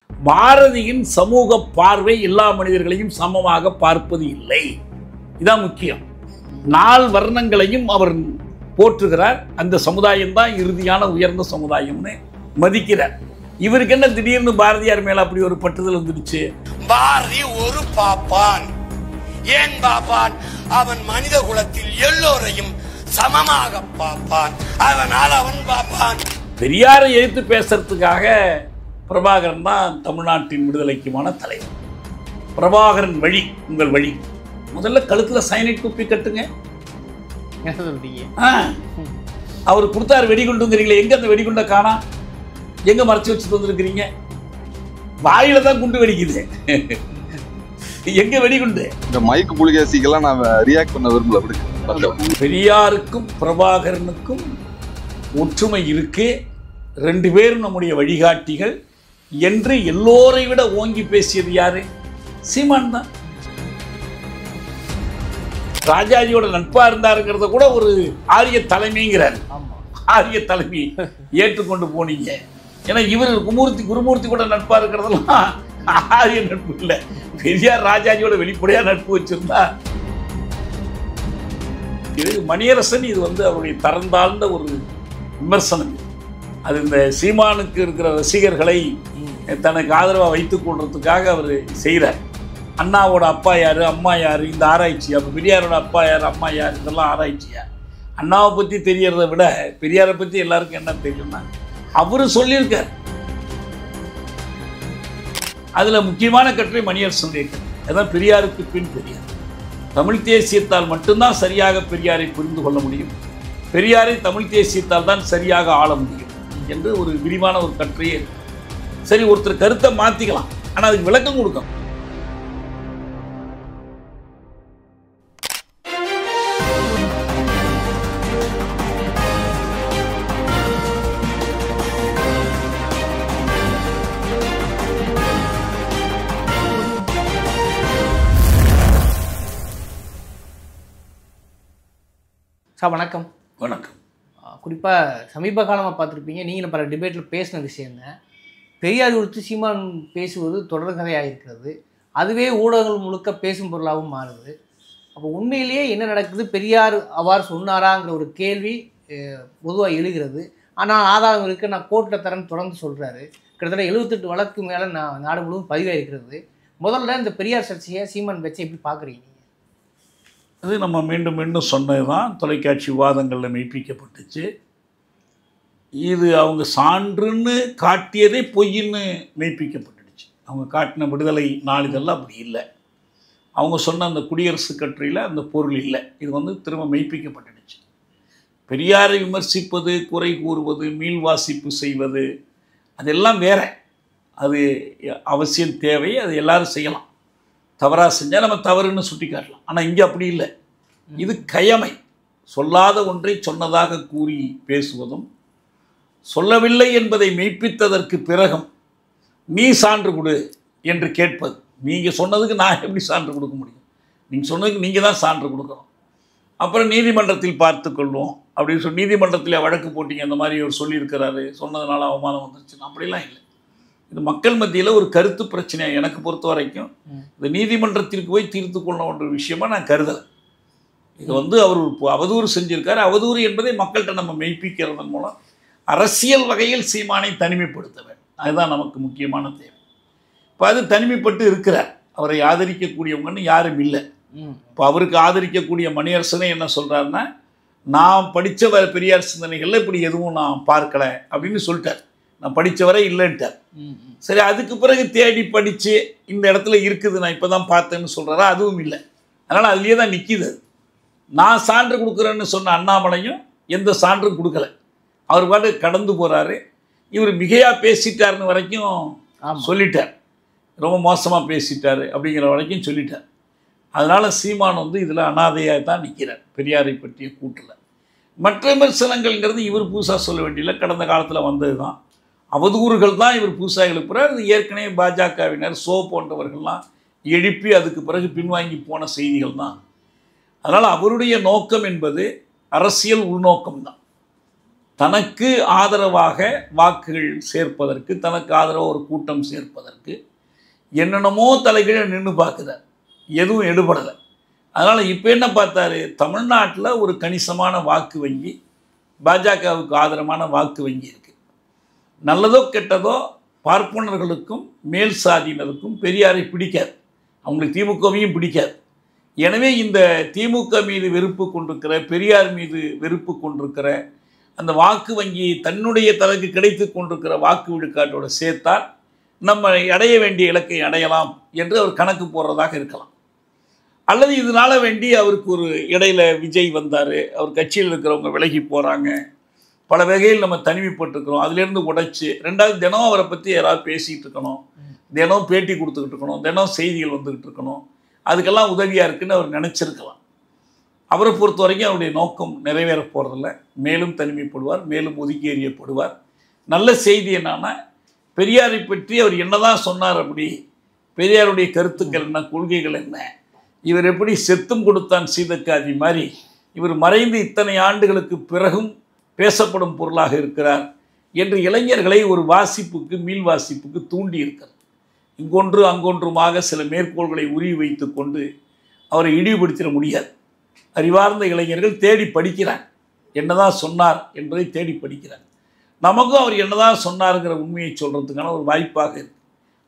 பாரதியின் சமூக பார்வை எல்லா மனிதர்களையும் சமமாக பார்ப்பது இல்லை. இதான் முக்கியம். 4 வர்ணங்களையும் அவர் போற்றுகிறார். அந்த சமுதாயம் தான் இறுதியான உயர்ந்த சமுதாயம்னு மதிக்கிறார். இவருக்கு என்ன திடீர்னு பாரதியார் மேல அப்படி ஒரு பட்டுதல் வந்துடுச்சு? பாரதி ஒரு பாப்பான். ஏன் பாப்பான்? அவன் மனித குலத்தில் எல்லோரையும் சமமாக பார்ப்பான். அதனால் அவன் பாப்பான். பெரியாரை எதிர்த்து பேசுறதுக்காக பிரபாகரன் தான் தமிழ்நாட்டின் விடுதலைக்குமான தலைவர். பிரபாகரன் வழி உங்கள் வழி. முதல்ல கழுத்துல சைனைட் குப்பி கட்டுங்க. அவர் கொடுத்தாரு வெடிகுண்டுங்கிறீங்களே, எங்க அந்த வெடிகுண்டை காணா? எங்க மறைச்சு வச்சுட்டு வந்திருக்கிறீங்க? வாயில தான் குண்டு வெடிக்குது. எங்க வெடிகுண்டு? இந்த மைக் புலிகேசிக்கெல்லாம் நான் ரியாக்ட் பண்ண விரும்பல. பெரியாருக்கும் பிரபாகரனுக்கும் ஒற்றுமை இருக்கு. 2 பேரும் நம்முடைய வழிகாட்டிகள் என்று எல்லோரை விட ஓங்கி பேசியது யாரு? சீமான் தான். ராஜாஜியோட நட்பா இருந்தாருங்கிறத கூட ஒரு ஆரிய தலைமைங்கிறார். ஆரிய தலைமை ஏற்றுக்கொண்டு போனீங்க. ஏன்னா இவர் குருமூர்த்தி கூட நட்பா இருக்கிறதெல்லாம் ஆரிய நட்பு இல்லை. பெரியார் ராஜாஜியோட வெளிப்படையா நட்பு வச்சிருந்தா. இது மணியரசன், இது அவருடைய தரந்தாழ்ந்த ஒரு விமர்சனம். அது இந்த சீமானுக்கு இருக்கிற ரசிகர்களை தனக்கு ஆதரவாக வைத்துக் கொள்றதுக்காக அவர் செய்கிறார். அண்ணாவோட அப்பா யாரு, அம்மா யாரு, இந்த ஆராய்ச்சி. அப்போ பெரியாரோட அப்பா யார், அம்மா யார், இதெல்லாம் ஆராய்ச்சியா? அண்ணாவை பற்றி தெரியறதை விட பெரியாரை பற்றி எல்லாருக்கும் என்ன தெரியும்னா அவரு சொல்லியிருக்கார். அதில் முக்கியமான கட்டுரை மணியரசனுடைய கட்டுரை. அதான் பெரியாருக்கு பின் பெரியார். தமிழ் தேசியத்தால் மட்டும்தான் சரியாக பெரியாரை புரிந்து கொள்ள முடியும், பெரியாரை தமிழ் தேசியத்தால் தான் சரியாக ஆள முடியும் என்று ஒரு விரிவான ஒரு கட்டுரையே இருக்கு. சரி, ஒருத்தர் கருத்தை மாற்றிக்கலாம், ஆனால் அதுக்கு விளக்கம் கொடுக்கணும். சார் வணக்கம். வணக்கம். குறிப்பாக சமீப காலமாக பார்த்துருப்பீங்க, நீங்கள் பல டிபேட்டில் பேசின விஷயங்க பெரியார் குறித்து சீமான் பேசுவது தொடர்கதையாக இருக்கிறது. அதுவே ஊடகங்கள் முழுக்க பேசும் பொருளாகவும் மாறுது. அப்போ உண்மையிலேயே என்ன நடக்குது? பெரியார் அவ்வாறு சொன்னாராங்கிற ஒரு கேள்வி பொதுவாக எழுகிறது. ஆனால் ஆதாரம் இருக்குது, நான் கோர்ட்டில் தரேன்னு தொடர்ந்து சொல்கிறாரு. கிட்டத்தட்ட 78 வழக்கு மேலே நாடு முழுவதும் பதிவாக இருக்கிறது. முதல்ல இந்த பெரியார் சர்ச்சையை, சீமான் பேச்சை எப்படி பார்க்குறீங்க? அது நம்ம மீண்டும் மீண்டும் சொன்னது தான். தொலைக்காட்சி விவாதங்களில் மெய்ப்பிக்கப்பட்டுச்சு. இது அவங்க சான்றுன்னு காட்டியதே பொய்ன்னு மெய்ப்பிக்கப்பட்டுடுச்சு. அவங்க காட்டின விடுதலை நாளிதெல்லாம் அப்படி இல்லை. அவங்க சொன்ன அந்த குடியரசு கட்டுரையில் அந்த பொருள் இல்லை. இது திரும்ப மெய்ப்பிக்கப்பட்டுடுச்சு. பெரியாரை விமர்சிப்பது, குறை கூறுவது, மீள்வாசிப்பு செய்வது அதெல்லாம் வேற. அது அவசியம், தேவை, அது எல்லாரும் செய்யலாம். தவறாக செஞ்சால் நம்ம தவறுன்னு சுட்டி காட்டலாம். ஆனால் இங்கே அப்படி இல்லை. இது கயமை. சொல்லாத ஒன்றை சொன்னதாக கூறி பேசுவதும், சொல்லவில்லை என்பதை மெய்ப்பித்ததற்கு பிறகும் நீ சான்று கொடு என்று கேட்பது. நீங்கள் சொன்னதுக்கு நான் எப்படி சான்று கொடுக்க முடியும்? நீங்கள் சொன்னதுக்கு நீங்கள் தான் சான்று கொடுக்கணும். அப்புறம் நீதிமன்றத்தில் பார்த்து கொள்வோம் அப்படின்னு சொல்லி நீதிமன்றத்தில் வழக்கு போட்டிங்க. அந்த மாதிரி ஒரு சொல்லியிருக்கிறாரு, சொன்னதுனால அவமானம் வந்துருச்சுன்னு அப்படிலாம் இல்லை. இது மக்கள் மத்தியில் ஒரு கருத்து பிரச்சனையாக எனக்கு பொறுத்த வரைக்கும் இந்த நீதிமன்றத்திற்கு போய் தீர்த்து கொள்ளணுன்ற விஷயமா நான் கருதலை. இது அவர் அவதூறு செஞ்சிருக்காரு. அவதூறு என்பதை மக்கள்கிட்ட நம்ம மெய்ப்பிக்கிறதன் மூலம் அரசியல் வகையில் சீமானை தனிமைப்படுத்த வேண்டும். அதுதான் நமக்கு முக்கியமான தேவை. இப்போ அது தனிமைப்பட்டு இருக்கிறார். அவரை ஆதரிக்கக்கூடியவங்கன்னு யாரும் இல்லை. இப்போ அவருக்கு ஆதரிக்கக்கூடிய மணியரசனே என்ன சொல்கிறாருன்னா, நான் படித்த பெரியார் சிந்தனைகளில் இப்படி எதுவும் நான் பார்க்கலை அப்படின்னு சொல்லிட்டார். நான் படித்த வரை இல்லைன்ட்டார். சரி, அதுக்கு பிறகு தேடி படித்து இந்த இடத்துல இருக்குது, நான் இப்போ தான் பார்த்தேன்னு சொல்கிறாரா? அதுவும் இல்லை. அதனால் அதுலேயே தான் நிற்கிது. நான் சான்று கொடுக்குறேன்னு சொன்ன அண்ணாமலையும் எந்த சான்றும் கொடுக்கலை. அவர் பாட்டு கடந்து போகிறாரு. இவர் மிகையாக பேசிட்டாருன்னு வரைக்கும் சொல்லிட்டார். ரொம்ப மோசமாக பேசிட்டார் அப்படிங்கிற வரைக்கும் சொல்லிட்டார். அதனால் சீமான் இதில் அனாதையாக தான் நிற்கிறார் பெரியாரை பற்றிய கூட்டில். மற்ற விமர்சனங்கள்ங்கிறது இவர் புதுசாக சொல்ல வேண்டியதில்லை, கடந்த காலத்தில் வந்தது தான். அவதூறுகள் தான் இவர் புதுசாக எழுப்புறார். இது ஏற்கனவே பாஜகவினர் போன்றவர்கள்லாம் எழுப்பி அதுக்கு பிறகு பின்வாங்கி போன செய்திகள் தான். அதனால் அவருடைய நோக்கம் என்பது அரசியல் உள்நோக்கம்தான். தனக்கு ஆதரவாக வாக்குகள் சேர்ப்பதற்கு, தனக்கு ஆதரவாக ஒரு கூட்டம் சேர்ப்பதற்கு என்னென்னமோ தலைகீழ நின்று பார்க்குறார். எதுவும் எடுபடலை. அதனால் இப்போ என்ன பார்த்தாரு, தமிழ்நாட்டில் ஒரு கணிசமான வாக்கு வங்கி, பாஜகவுக்கு ஆதரவான வாக்கு வங்கி இருக்குது. நல்லதோ கெட்டதோ பார்ப்பனர்களுக்கும் மேல் சாதியினருக்கும் பெரியாரை பிடிக்காது, அவங்களுக்கு திமுகவையும் பிடிக்காது. எனவே இந்த திமுக மீது வெறுப்பு கொண்டிருக்கிற, பெரியார் மீது வெறுப்பு கொண்டிருக்கிற அந்த வாக்கு வங்கியை தன்னுடைய தனக்கு கிடைத்து கொண்டிருக்கிற வாக்கு விழுக்காட்டோடு சேர்த்தால் நம்ம அடைய வேண்டிய இலக்கை அடையலாம் என்று அவர் கணக்கு போடுறதாக இருக்கலாம். அல்லது இதனால் வேண்டி அவருக்கு ஒரு இடையில் விஜய் வந்தார், அவர் கட்சியில் இருக்கிறவங்க விலகி போகிறாங்க, பல வகையில் நம்ம தனிமைப்பட்டிருக்கிறோம், அதிலேருந்து உடைச்சி ரெண்டாவது தினம் அவரை பற்றி யாராவது பேசிகிட்டு இருக்கணும், தினம் பேட்டி கொடுத்துக்கிட்டு இருக்கணும், தினம் செய்திகள் வந்துக்கிட்டு இருக்கணும், அதுக்கெல்லாம் உதவியாக இருக்குன்னு அவர் நினச்சிருக்கலாம். அவரை பொறுத்த வரைக்கும் அவருடைய நோக்கம் நிறைவேற போகிறதில்ல. மேலும் தனிமைப்படுவார், மேலும் ஒதுக்கி எறியப்படுவார். நல்ல செய்தி என்னன்னா, பெரியாரை பற்றி அவர் என்னதான் சொன்னார், அப்படி பெரியாருடைய கருத்துக்கள் என்ன, கொள்கைகள் என்ன, இவர் எப்படி செத்தும் கொடுத்தான் சீதக்காதி மாதிரி இவர் மறைந்து இத்தனை ஆண்டுகளுக்கு பிறகும் பேசப்படும் பொருளாக இருக்கிறார் என்று இளைஞர்களை ஒரு வாசிப்புக்கு, மீள் வாசிப்புக்கு தூண்டி இருக்கிறார். இங்கொன்று அங்கொன்றுமாக சில மேற்கோள்களை உருவி வைத்து கொண்டு அவரை இழிவுபடுத்திட முடியாது. அறிவார்ந்த இளைஞர்கள் தேடி படிக்கிறார், என்னதான் சொன்னார் என்பதை தேடி படிக்கிறார். நமக்கும் அவர் என்னதான் சொன்னாருங்கிற உண்மையை சொல்கிறதுக்கான ஒரு வாய்ப்பாக இருக்குது.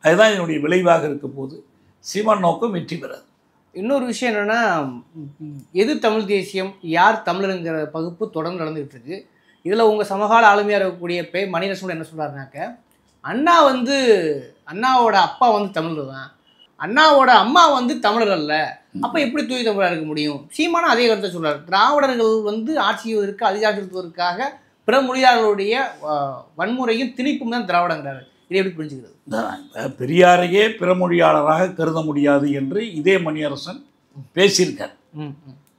அதுதான் என்னுடைய விளைவாக இருக்க போது. சீமான் நோக்கம் வெற்றி பெறாது. இன்னொரு விஷயம் என்னென்னா, எது தமிழ் தேசியம், யார் தமிழருங்கிற பகுப்பு தொடர்ந்து நடந்துகிட்டு இருக்கு. இதில் உங்கள் சமகால ஆளுமையாக இருக்கக்கூடிய மணிரசன் என்ன சொல்கிறாருனாக்க, அண்ணாவோட அப்பா தமிழர் தான், அண்ணாவோட அம்மா தமிழர் அல்ல, அப்போ எப்படி தூய் தமிழராக இருக்க முடியும்? சீமானும் அதே கருத்தை சொல்கிறார். திராவிடர்கள் ஆட்சி செய்வதற்கு, அதிகாரம் செலுத்துவதற்காக பிற மொழியாளர்களுடைய வன்முறையும் திணிப்பும் தான் திராவிடங்கிறார். இதை எப்படி புரிஞ்சுக்கிறது? பெரியாரையே பிறமொழியாளராக கருத முடியாது என்று இதே மணியரசன் பேசியிருக்கார்.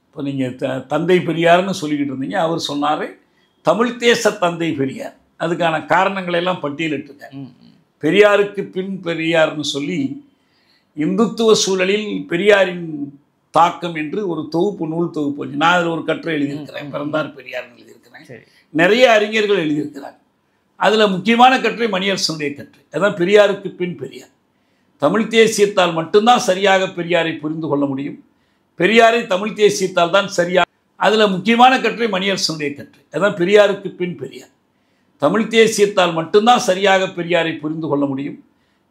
இப்போ நீங்கள் தந்தை பெரியார்னு சொல்லிக்கிட்டு இருந்தீங்க, அவர் சொன்னார் தமிழ் தேச தந்தை பெரியார். அதுக்கான காரணங்களை எல்லாம் பட்டியலிட்டிருக்கார். பெரியாருக்கு பின் பெரியார்னு சொல்லி இந்துத்துவ சூழலில் பெரியாரின் தாக்கம் என்று ஒரு தொகுப்பு, நூல் தொகுப்பு, நான் அதில் ஒரு கட்டுரை எழுதியிருக்கிறேன், பிறந்தார் பெரியார்னு எழுதியிருக்கிறேன். நிறைய அறிஞர்கள் எழுதியிருக்கிறார். அதில் முக்கியமான கட்டுரை மணியரசனுடைய கட்டுரை. அதான் பெரியாருக்கு பின் பெரியார். தமிழ் தேசியத்தால் மட்டும்தான் சரியாக பெரியாரை புரிந்து கொள்ள முடியும், பெரியாரை தமிழ் தேசியத்தால் தான் சரியாக. அதில் முக்கியமான கட்டுரை மணியரசனுடைய கட்டுரை. அதான் பெரியாருக்கு பின் பெரியார். தமிழ் தேசியத்தால் மட்டும்தான் சரியாக பெரியாரை புரிந்து கொள்ள முடியும்,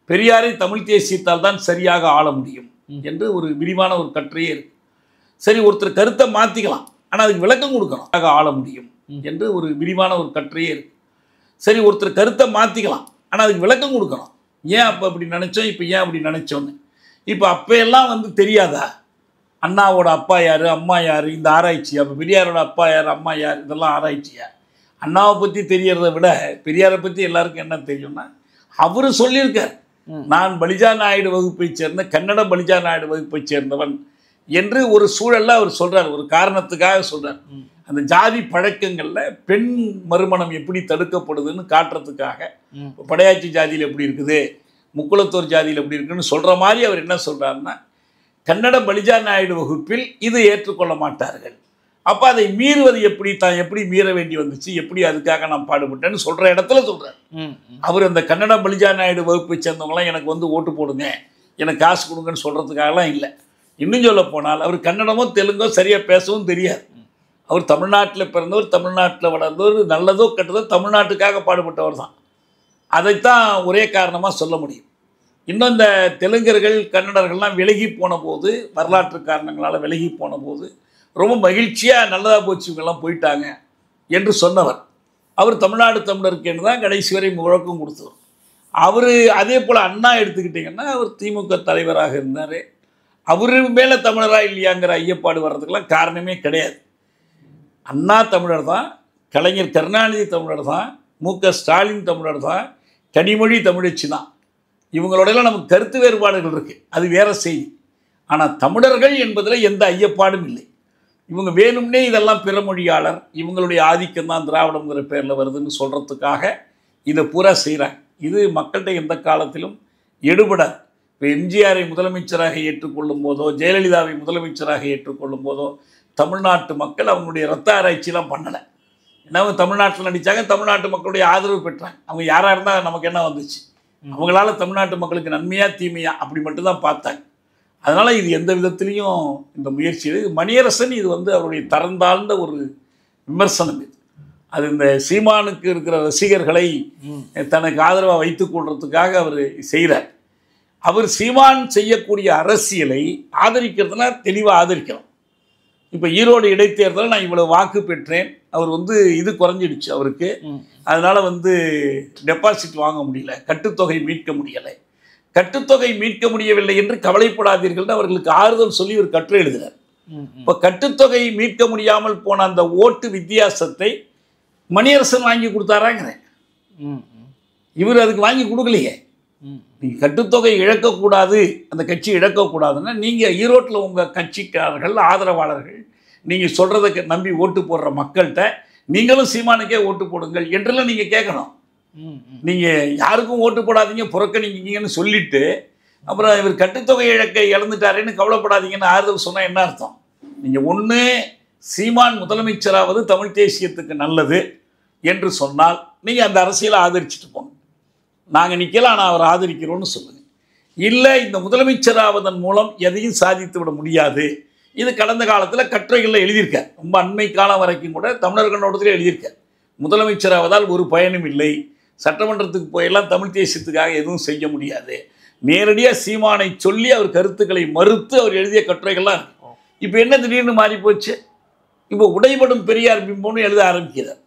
பெரியாரை தமிழ் தேசியத்தால் தான் சரியாக ஆள முடியும் என்று ஒரு விரிவான ஒரு கட்டுரையே இருக்குது. சரி, ஒருத்தர் கருத்தை மாற்றிக்கலாம், ஆனால் அதுக்கு விளக்கம் கொடுக்கணும். ஆள முடியும் என்று ஒரு விரிவான ஒரு கட்டுரையே இருக்குது. சரி, ஒருத்தர் கருத்தை மாற்றிக்கலாம், ஆனால் அதுக்கு விளக்கம் கொடுக்கணும். ஏன் அப்போ அப்படி நினச்சோம், இப்போ ஏன் அப்படி நினச்சோன்னு. இப்போ அப்போ எல்லாம் தெரியாதா, அண்ணாவோட அப்பா யார், அம்மா யார், இந்த ஆராய்ச்சி. அப்போ பெரியாரோட அப்பா யார், அம்மா யார், இதெல்லாம் ஆராய்ச்சியா? அண்ணாவை பற்றி தெரியறத விட பெரியாரை பற்றி எல்லாருக்கும் என்ன தெரியும்னா, அவர் சொல்லியிருக்கார், நான் பலிஜா நாயுடு வகுப்பை சேர்ந்த, கன்னட பலிஜா நாயுடு வகுப்பை சேர்ந்தவன் என்று ஒரு சூழலில் அவர் சொல்கிறார், ஒரு காரணத்துக்காக சொல்கிறார். அந்த ஜாதி பழக்கங்களில் பெண் மறுமணம் எப்படி தடுக்கப்படுதுன்னு காட்டுறதுக்காக, படையாச்சி ஜாதியில் எப்படி இருக்குது, முக்குளத்தூர் ஜாதியில் எப்படி இருக்குன்னு சொல்கிற மாதிரி அவர் என்ன சொல்கிறாருன்னா, கன்னட பலிஜா நாயுடு வகுப்பில் இது ஏற்றுக்கொள்ள மாட்டார்கள், அப்போ அதை மீறுவது எப்படி, தான் எப்படி மீற வேண்டி வந்துச்சு, எப்படி அதுக்காக நான் பாடுபட்டேன்னு சொல்கிற இடத்துல சொல்கிறார். அவர் அந்த கன்னட பலிஜா நாயுடு வகுப்பை சேர்ந்தவங்களாம் எனக்கு ஓட்டு போடுங்க, எனக்கு காசு கொடுங்கன்னு சொல்கிறதுக்காகலாம் இல்லை. இன்னும் சொல்ல போனால் அவர் கன்னடமோ தெலுங்கோ சரியாக பேசவும் தெரியாது. அவர் தமிழ்நாட்டில் பிறந்தவர், தமிழ்நாட்டில் வளர்ந்தவர், நல்லதோ கெட்டதோ தமிழ்நாட்டுக்காக பாடுபட்டவர் தான். அதைத்தான் ஒரே காரணமாக சொல்ல முடியும். இன்னும் இந்த தெலுங்கர்கள், கன்னடர்கள்லாம் விலகி போன போது, வரலாற்று காரணங்களால் விலகி போன போது ரொம்ப மகிழ்ச்சியாக நல்லதாக போச்சு, இவங்கெல்லாம் போயிட்டாங்க என்று சொன்னவர். அவர் தமிழ்நாடு தமிழருக்கு என்று தான் கடைசி வரை முழக்கம் கொடுத்தவர். அவர் அதே போல் அண்ணா எடுத்துக்கிட்டிங்கன்னா, அவர் திமுக தலைவராக இருந்தார். அவர் மேலே தமிழராக இல்லையாங்கிற ஐயப்பாடு வர்றதுக்கெல்லாம் காரணமே கிடையாது. அண்ணா தமிழர் தான், கலைஞர் கருணாநிதி தமிழர் தான், மு.க. ஸ்டாலின் தமிழர் தான், கனிமொழி தமிழச்சி தான். இவங்களோடலாம் நமக்கு கருத்து வேறுபாடுகள் இருக்குது, அது வேறு செய்தி. ஆனால் தமிழர்கள் என்பதில் எந்த ஐயப்பாடும் இல்லை. இவங்க வேணும்னே இதெல்லாம் பிறமொழியாளர், இவங்களுடைய ஆதிக்கம் தான் திராவிடங்கிற பேரில் வருதுன்னு சொல்கிறதுக்காக இதை பூரா செய்கிறாங்க. இது மக்கள்கிட்ட எந்த காலத்திலும் எடுபடாது. இப்போ எம்ஜிஆரை முதலமைச்சராக ஏற்றுக்கொள்ளும் போதோ, ஜெயலலிதாவை முதலமைச்சராக ஏற்றுக்கொள்ளும் போதோ தமிழ்நாட்டு மக்கள் அவங்களுடைய இரத்த ஆராய்ச்சியெலாம் பண்ணலை. நம்ம தமிழ்நாட்டில் நடித்தாங்க, தமிழ்நாட்டு மக்களுடைய ஆதரவு பெற்றாங்க. அவங்க யாராக இருந்தால் நமக்கு என்ன வந்துச்சு, அவங்களால தமிழ்நாட்டு மக்களுக்கு நன்மையா தீமையா அப்படி மட்டும்தான் பார்த்தாங்க. அதனால் இது எந்த விதத்துலேயும் இந்த முயற்சி மணியரசன் இது அவருடைய தரந்தாழ்ந்த ஒரு விமர்சனம். அது இந்த சீமானுக்கு இருக்கிற ரசிகர்களை தனக்கு ஆதரவாக வைத்துக் கொள்றதுக்காக அவர் செய்கிறார். அவர் சீமான் செய்யக்கூடிய அரசியலை ஆதரிக்கிறதுனா தெளிவாக ஆதரிக்கணும். இப்போ ஈரோடு இடைத்தேர்தலில் நான் இவ்வளோ வாக்கு பெற்றேன், அவர் இது குறைஞ்சிடுச்சு அவருக்கு, அதனால் டெபாசிட் வாங்க முடியல, கட்டுத்தொகை மீட்க முடியலை, கட்டுத்தொகை மீட்க முடியவில்லை என்று கவலைப்படாதீர்கள் அவர்களுக்கு ஆறுதல் சொல்லி ஒரு கட்டுரை எழுதுகிறார். இப்போ கட்டுத்தொகை மீட்க முடியாமல் போன அந்த ஓட்டு வித்தியாசத்தை மணியரசன் வாங்கி கொடுத்தாராங்கிறேன். இவர் அதுக்கு வாங்கி கொடுக்கலையே. நீங்கள் கட்டுத்தொகை இழக்கக்கூடாது, அந்த கட்சி இழக்கக்கூடாதுன்னா நீங்கள் ஈரோட்டில் உங்கள் கட்சிக்காரர்கள் ஆதரவாளர்கள் நீங்கள் சொல்கிறத நம்பி ஓட்டு போடுற மக்கள்கிட்ட நீங்களும் சீமானுக்கே ஓட்டு போடுங்கள் என்றெல்லாம் நீங்கள் கேட்கணும். நீங்கள் யாருக்கும் ஓட்டு போடாதீங்க புறக்கணிங்கன்னு சொல்லிவிட்டு அப்புறம் இவர் கட்டுத்தொகை இழந்துட்டாருன்னு கவலைப்படாதீங்கன்னு ஆறுதல் சொன்னால் என்ன அர்த்தம்? நீங்கள் ஒன்று சீமான் முதலமைச்சராவது தமிழ் தேசியத்துக்கு நல்லது என்று சொன்னால் நீங்கள் அந்த அரசியலை ஆதரிச்சுட்டு போங்க, நாங்கள் நிற்கலாம் ஆனால் அவர் ஆதரிக்கிறோன்னு சொல்லுங்கள். இல்லை இந்த முதலமைச்சராவதன் மூலம் எதையும் சாதித்து விட முடியாது, இது கடந்த காலத்தில் கட்டுரைகளில் எழுதியிருக்கார், ரொம்ப அண்மை காலம் வரைக்கும் கூட தமிழர் கண்ணோட்டத்தில் எழுதியிருக்கார். முதலமைச்சராவதால் ஒரு பயனும் இல்லை, சட்டமன்றத்துக்கு போயெல்லாம் தமிழ் தேசியத்துக்காக எதுவும் செய்ய முடியாது, நேரடியாக சீமானை சொல்லி அவர் கருத்துக்களை மறுத்து அவர் எழுதிய கட்டுரைகள்லாம் இருக்கு. இப்போ என்ன திடீர்னு மாறி போச்சு? இப்போ உடைபடும் பெரியார் பிம்பம்னு எழுத ஆரம்பிக்கிறார்.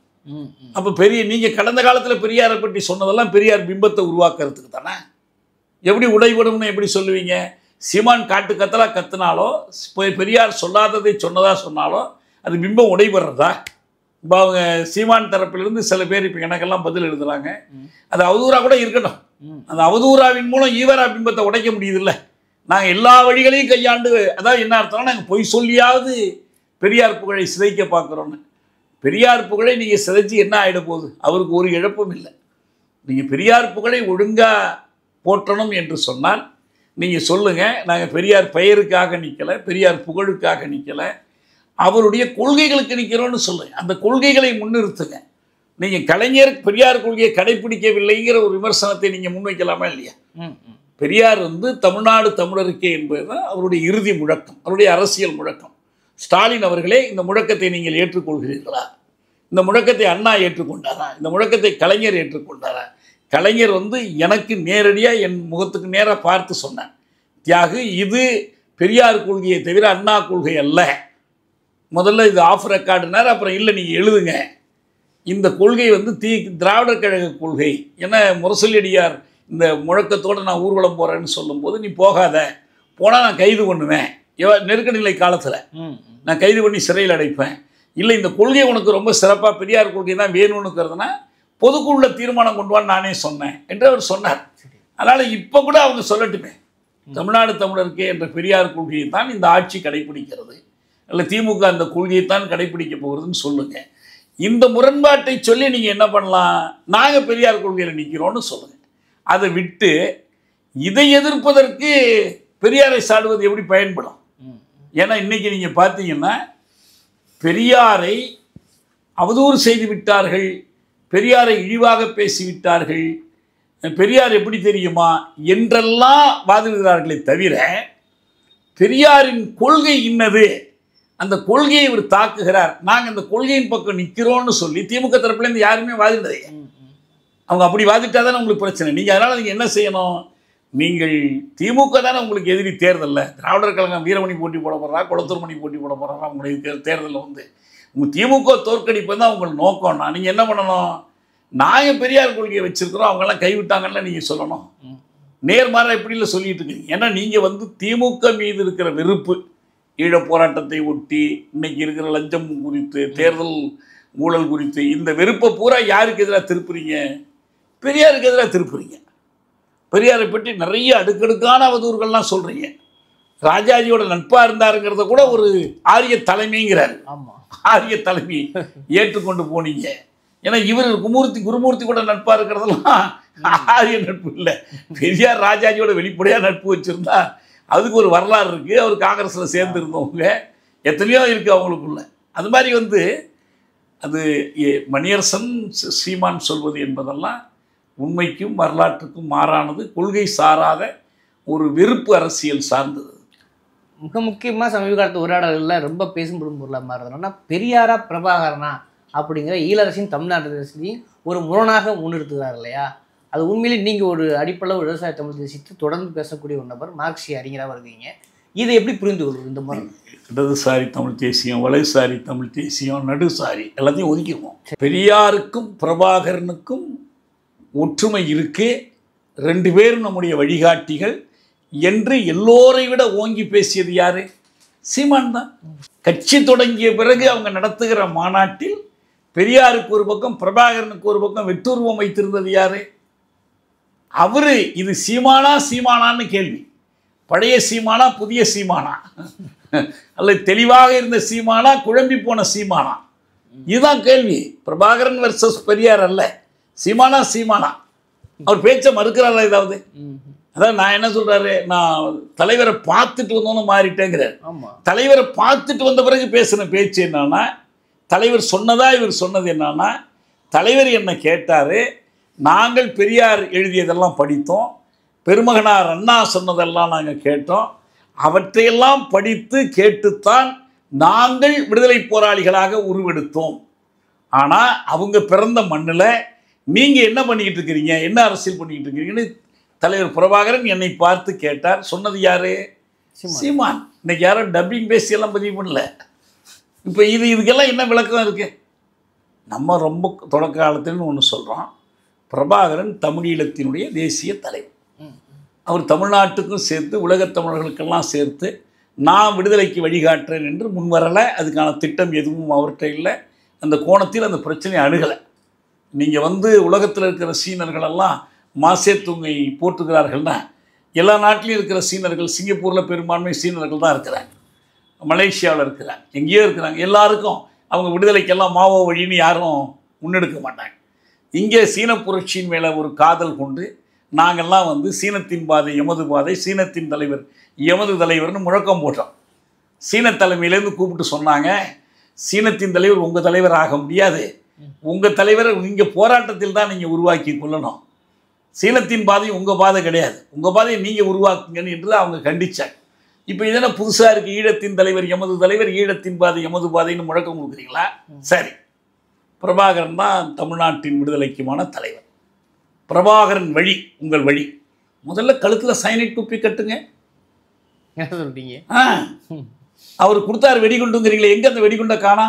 அப்போ நீங்கள் கடந்த காலத்தில் பெரியாரை பற்றி சொன்னதெல்லாம் பெரியார் பிம்பத்தை உருவாக்குறதுக்கு தானே. எப்படி உடைபடும்னு எப்படி சொல்லுவீங்க? சீமான் காட்டு கத்தலாக கத்துனாலோ பெரியார் சொல்லாததை சொன்னாலோ அது பிம்பம் உடைபடுறதா? இப்போ அவங்க சீமான் தரப்பிலிருந்து சில பேர் இப்போ எனக்கெல்லாம் பதில் எழுதுகிறாங்க, அது அவதூறாக கூட இருக்கட்டும், அந்த அவதூறாவின் மூலம் ஈவரா பிம்பத்தை உடைக்க முடியுதில்ல. நாங்கள் எல்லா வழிகளையும் கையாண்டு, அதாவது என்ன அர்த்தம்னா நாங்கள் பொய் சொல்லியாவது பெரியார் புகழை சிதைக்க பார்க்குறோன்னு. பெரியார் புகழை நீங்கள் சிதைச்சி என்ன ஆகிட போகுது? அவருக்கு ஒரு இழப்பும் இல்லை. நீங்கள் பெரியார் புகழை ஒழுங்காக போற்றணும் என்று சொன்னால் நீங்கள் சொல்லுங்கள், நாங்கள் பெரியார் பெயருக்காக நிற்கலை, பெரியார் புகழுக்காக நிற்கலை, அவருடைய கொள்கைகளுக்கு நிற்கிறோன்னு சொல்லுங்கள். அந்த கொள்கைகளை முன்னிறுத்துங்க. நீங்கள் கலைஞர் பெரியார் கொள்கையை கடைப்பிடிக்கவில்லைங்கிற ஒரு விமர்சனத்தை நீங்கள் முன்வைக்கலாமா இல்லையா? பெரியார் தமிழ்நாடு தமிழருக்கே என்பது தான் அவருடைய இறுதி முழக்கம், அவருடைய அரசியல் முழக்கம். ஸ்டாலின் அவர்களே, இந்த முழக்கத்தை நீங்கள் ஏற்றுக்கொள்கிறீர்களா? இந்த முழக்கத்தை அண்ணா ஏற்றுக்கொண்டாரா? இந்த முழக்கத்தை கலைஞர் ஏற்றுக்கொண்டாரா? கலைஞர் எனக்கு நேரடியாக என் முகத்துக்கு நேராக பார்த்து சொன்னார், தியாகு இது பெரியார் கொள்கையை தவிர அண்ணா கொள்கை அல்ல, முதல்ல இது ஆஃப் ரெக்கார்டுனார். அப்புறம் இல்லை நீங்கள் எழுதுங்க, இந்த கொள்கை திராவிடர் கழக கொள்கை என முரசொலியடியார் இந்த முழக்கத்தோடு நான் ஊர்வலம் போகிறேன்னு சொல்லும்போது, நீ போகாத, போனால் நான் கைது பண்ணுவேன், நெருக்கடி நிலை காலத்தில் நான் கைது பண்ணி சிறையில் அடைப்பேன், இல்லை இந்த கொள்கை உனக்கு ரொம்ப சிறப்பாக பெரியார் கொள்கை தான் வேணும்னுக்கிறதுனா பொதுக்குள்ள தீர்மானம் கொண்டு வான்னு நானே சொன்னேன் என்று அவர் சொன்னார். அதனால் இப்போ கூட அவங்க சொல்லட்டுமே, தமிழ்நாடு தமிழருக்கே என்ற பெரியார் கொள்கையை தான் இந்த ஆட்சி கடைப்பிடிக்கிறது, இல்லை திமுக அந்த கொள்கையைத்தான் கடைப்பிடிக்க போகிறதுன்னு சொல்லுங்கள். இந்த முரண்பாட்டை சொல்லி நீங்கள் என்ன பண்ணலாம், நாங்கள் பெரியார் கொள்கையில் நிற்கிறோன்னு சொல்லுங்கள். அதை விட்டு இதை எதிர்ப்பதற்கு பெரியாரை சாடுவது எப்படி பயன்படும்? ஏன்னா இன்றைக்கி நீங்கள் பார்த்தீங்கன்னா பெரியாரை அவதூறு செய்து விட்டார்கள், பெரியாரை இழிவாக பேசிவிட்டார்கள், பெரியார் எப்படி தெரியுமா என்றெல்லாம் வாதிடுகிறார்களே தவிர பெரியாரின் கொள்கை இன்னது, அந்த கொள்கையை இவர் தாக்குகிறார், நாங்கள் அந்த கொள்கையின் பக்கம் நிற்கிறோன்னு சொல்லி திமுக தரப்புலேருந்து யாருமே வாதிடுறதே. அவங்க அப்படி வாதிட்டா தானே உங்களுக்கு பிரச்சனை. நீங்கள் அதனால் நீங்கள் என்ன செய்யணும், நீங்கள் திமுக தானே உங்களுக்கு எதிரி தேர்தலில், திராவிடர் கழகம் வீரமணி போட்டி போட போடுறா, குளத்தூர் மணி போட்டி போட போடுறா, உங்களுடைய தேர்தலில் உங்கள் திமுக தோற்கடிப்பு தான் உங்களுக்கு நோக்கம்னா நீங்கள் என்ன பண்ணணும், நாங்கள் பெரியார் கொள்கையை வச்சுருக்கிறோம், அவங்கெல்லாம் கைவிட்டாங்கன்னு நீங்கள் சொல்லணும். நேர்மாறாக எப்படி இல்லை சொல்லிட்டு இருக்கீங்க. ஏன்னா நீங்கள் திமுக மீது இருக்கிற வெறுப்பு, ஈழப் போராட்டத்தை ஒட்டி இன்றைக்கி இருக்கிற லஞ்சம் குறித்து, தேர்தல் ஊழல் குறித்து, இந்த வெறுப்பை பூரா யாருக்கு எதிராக திருப்புறீங்க? பெரியாருக்கு எதிராக திருப்புறீங்க. பெரியாரை பற்றி நிறைய அடுக்கடுக்கான அவதூறுகள்லாம் சொல்கிறீங்க. ராஜாஜியோட நட்பாக இருந்தாருங்கிறத கூட ஒரு ஆரிய தலைமைங்கிறார். ஆமாம், ஆரிய தலைமை ஏற்றுக்கொண்டு போனீங்க. ஏன்னா இவர் குருமூர்த்தி கூட நட்பாக இருக்கிறதெல்லாம் ஆரிய நட்பு இல்லை. பெரியார் ராஜாஜியோட வெளிப்படையாக நட்பு வச்சுருந்தா அதுக்கு ஒரு வரலாறு இருக்குது. அவர் காங்கிரஸில் சேர்ந்துருந்தவங்க எத்தனையோ இருக்குது அவங்களுக்குள்ள. அது மாதிரி அது மணியரசன் சீமான் சொல்வது என்பதெல்லாம் உண்மைக்கும் வரலாற்றுக்கும் மாறானது, கொள்கை சாராத ஒரு வெறுப்பு அரசியல் சார்ந்தது. மிக முக்கியமாக சமீப காலத்து உரையாடல்களில் ரொம்ப பேசும்படும் பொருளாக மாறுதுன்னா பெரியாரா பிரபாகரனா அப்படிங்கிற ஈழரசின் தமிழ்நாட்டு அரசியலையும் ஒரு முரணாக முன்னிறுத்துகிறார் இல்லையா? அது உண்மையிலே நீங்கள் ஒரு அடிப்படையில் ஒரு விவசாய தமிழ் தேசியத்தை தொடர்ந்து பேசக்கூடிய ஒரு நபர், மார்க்சிய அறிஞராக வருவீங்க. இதை எப்படி புரிந்து கொள்வது? இந்த முரண் இடதுசாரி தமிழ் தேசியம், வலதுசாரி தமிழ் தேசியம், நடுசாரி எல்லாத்தையும் ஒதுக்கிடுவோம். பெரியாருக்கும் பிரபாகரனுக்கும் ஒற்றுமை இருக்கு, 2 பேரும் நம்முடைய வழிகாட்டிகள் என்று எல்லோரை விட ஓங்கி பேசியது யாரு? சீமான் தான். கட்சி தொடங்கிய பிறகு அவங்க நடத்துகிற மாநாட்டில் பெரியாருக்கு ஒரு பக்கம் பிரபாகரனுக்கு ஒரு பக்கம் வெற்றுருவம் வைத்திருந்தது யாரு? அவரு. இது சீமானான்னு கேள்வி. பழைய சீமானா புதிய சீமானா, அல்ல தெளிவாக இருந்த சீமானா குழம்பி போன சீமானா, இதுதான் கேள்வி. பிரபாகரன் வெர்சஸ் பெரியார் அல்ல, சீமானா. அவர் பேச்சை மறுக்கிறாரா ஏதாவது? அதான் நான் என்ன சொல்றாரு, நான் தலைவரை பார்த்துட்டு வந்தோன்னு மாறிட்டேங்கிறார். தலைவரை பார்த்துட்டு வந்த பிறகு பேசின பேச்சு என்னன்னா, தலைவர் சொன்னதா இவர் சொன்னது என்னன்னா, தலைவர் என்ன கேட்டார், நாங்கள் பெரியார் எழுதியதெல்லாம் படித்தோம், பெருமகனார் அண்ணா சொன்னதெல்லாம் நாங்கள் கேட்டோம், அவற்றையெல்லாம் படித்து கேட்டுத்தான் நாங்கள் விடுதலை போராளிகளாக உருவெடுத்தோம். ஆனால் அவங்க பிறந்த மண்ணில் நீங்கள் என்ன பண்ணிக்கிட்டு இருக்கிறீங்க, என்ன அரசியல் பண்ணிக்கிட்டு இருக்கிறீங்கன்னு தலைவர் பிரபாகரன் என்னை பார்த்து கேட்டார். சொன்னது யாரு? சீமான். இன்னைக்கு யாரும் டப்பிங் பேசியெல்லாம் பதிவு பண்ணல. இப்போ இதுக்கெல்லாம் என்ன விளக்கம் இருக்குது? நம்ம ரொம்ப தொடக்க காலத்துலன்னு ஒன்று சொல்கிறோம், பிரபாகரன் தமிழீழத்தினுடைய தேசிய தலைவர். அவர் தமிழ்நாட்டுக்கும் சேர்த்து உலகத் தமிழர்களுக்கெல்லாம் சேர்த்து நான் விடுதலைக்கு வழிகாட்டுறேன் என்று முன்வரலை. அதுக்கான திட்டம் எதுவும் அவர்கிட்ட இல்லை. அந்த கோணத்தில் அந்த பிரச்சனையை அணுகலை. நீங்கள் உலகத்தில் இருக்கிற சீனர்களெல்லாம் மாசே தூங்கை போட்டுக்கிறார்கள்னா, எல்லா நாட்டிலையும் இருக்கிற சீனர்கள், சிங்கப்பூரில் பெரும்பான்மை சீனர்கள் தான் இருக்கிறாங்க, மலேசியாவில் இருக்கிறாங்க, எங்கேயோ இருக்கிறாங்க. எல்லாருக்கும் அவங்க விடுதலைக்கெல்லாம் மாவோ வழின்னு யாரும் முன்னெடுக்க மாட்டாங்க. இங்கே சீன புரட்சியின் மேலே ஒரு காதல் கொண்டு நாங்கள்லாம் சீனத்தின் பாதை எமது பாதை, சீனத்தின் தலைவர் எமது தலைவர்னு முழக்கம் போட்டோம். சீன தலைமையிலேருந்து கூப்பிட்டு சொன்னாங்க, சீனத்தின் தலைவர் உங்கள் தலைவர் ஆக முடியாது, உங்கள் தலைவரை நீங்கள் போராட்டத்தில் தான் நீங்கள் உருவாக்கி கொள்ளணும், சீனத்தின் பாதை உங்கள் பாதை கிடையாது, உங்கள் பாதையை நீங்கள் உருவாக்குங்கன்னு என்று அவங்க கண்டித்தாங்க. இப்போ இதெல்லாம் புதுசாக இருக்குது, ஈழத்தின் தலைவர் எமது தலைவர், ஈழத்தின் பாதை எமது பாதைன்னு முழக்கம் கொடுக்குறீங்களா? சரி, பிரபாகரன் தான் தமிழ்நாட்டின் விடுதலைக்குமான தலைவர், பிரபாகரன் வழி உங்கள் வழி. முதல்ல கழுத்தில் சைனைட் குப்பி கட்டுங்க. என்ன சொல்றீங்க? அவர் கொடுத்தாரு வெடிகுண்டுங்கிறீங்களே, எங்கே அந்த வெடிகுண்டை காணா?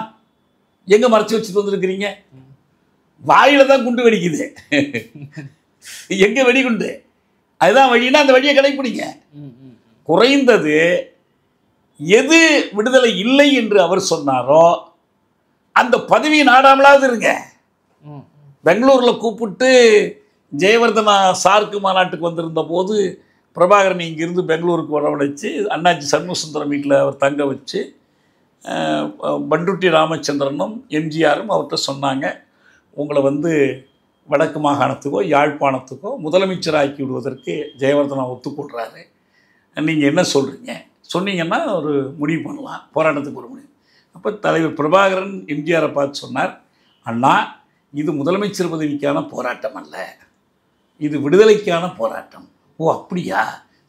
எங்கே மறைச்சி வச்சுட்டு வந்துருக்கிறீங்க? வாயில தான் குண்டு வெடிக்குது, எங்கே வெடிகுண்டு? அதுதான் வழின்னா அந்த வழியை கடைப்பிடிங்க. குறைந்தது எது விடுதலை இல்லை என்று அவர் சொன்னாரோ அந்த பதவியை நாடாமலாவது இருங்க. பெங்களூரில் கூப்பிட்டு ஜெயவர்தனா சார்க்கு மாநாட்டுக்கு வந்திருந்த போது பிரபாகரன் இங்கிருந்து பெங்களூருக்கு வரவழைச்சு அண்ணாச்சி சண்முகசுந்தரம் வீட்டில் அவர் தங்க வச்சு பண்டுட்டி ராமச்சந்திரனும் எம்ஜிஆரும் அவர்கிட்ட சொன்னாங்க, உங்களை வடக்கு மாகாணத்துக்கோ யாழ்ப்பாணத்துக்கோ முதலமைச்சராக்கி விடுவதற்கு ஜெயவர்தனா ஒத்துக்கொள்கிறாரு, நீங்கள் என்ன சொல்கிறீங்க? சொன்னீங்கன்னா ஒரு முடிவு பண்ணலாம், போராட்டத்துக்கு ஒரு முடிவு. அப்போ தலைவர் பிரபாகரன் எம்ஜிஆரை பார்த்து சொன்னார், அண்ணா இது முதலமைச்சர் பதவிக்கான போராட்டம் அல்ல, இது விடுதலைக்கான போராட்டம். ஓ அப்படியா,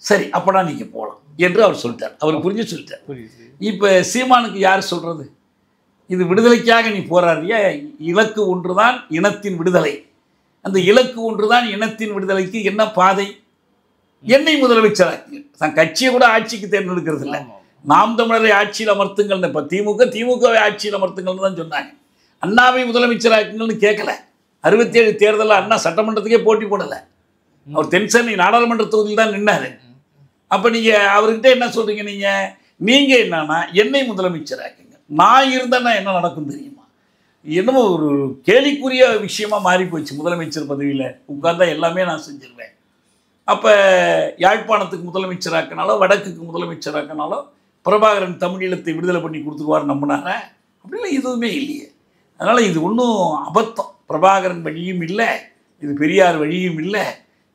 சரி அப்படா நீங்கள் போகலாம் என்று அவர் சொல்லிட்டார். அவர் புரிஞ்சு சொல்லிட்டார். இப்போ சீமானுக்கு யார் சொல்கிறது? இது விடுதலைக்காக நீ போராடியா? இலக்கு ஒன்று தான் இனத்தின் விடுதலை, அந்த இலக்கு ஒன்று தான் இனத்தின் விடுதலைக்கு என்ன பாதை? என்னை முதலமைச்சராக்கு. தான் கட்சியை கூட ஆட்சிக்கு தேர்ந்தெடுக்கிறது இல்லை, நாம் தமிழரை ஆட்சியில் அமர்த்துங்கள். இப்போ திமுகவை ஆட்சியில் அமர்த்துங்கள்னு தான் சொன்னாங்க. அண்ணாவை முதலமைச்சராக்குங்கள்னு கேட்கல. 67 தேர்தலில் அண்ணா சட்டமன்றத்துக்கே போட்டி போடலை, அவர் தென்சென்னை நாடாளுமன்ற தொகுதியில் தான் நின்னார். அப்போ நீங்கள் அவர்கிட்ட என்ன சொல்கிறீங்க? நீங்கள் என்னன்னா என்னை முதலமைச்சராக்குங்க, நான் இருந்தேன்னா என்ன நடக்கும் தெரியுமா? என்னமோ ஒரு கேலிக்குரிய விஷயமாக மாறி போச்சு. முதலமைச்சர் பதவியில் உட்கார்ந்தா எல்லாமே நான் செஞ்சிருவேன். அப்போ யாழ்ப்பாணத்துக்கு முதலமைச்சராக்கினாலோ வடக்குக்கு முதலமைச்சராக்கினாலோ பிரபாகரன் தமிழீழத்தை விடுதலை பண்ணி கொடுத்துருவார் நம்பினார? அப்படிலாம் எதுவுமே இல்லையே. அதனால் இது ஒன்றும் அபத்தம். பிரபாகரன் வழியும் இல்லை, இது பெரியார் வழியும் இல்லை.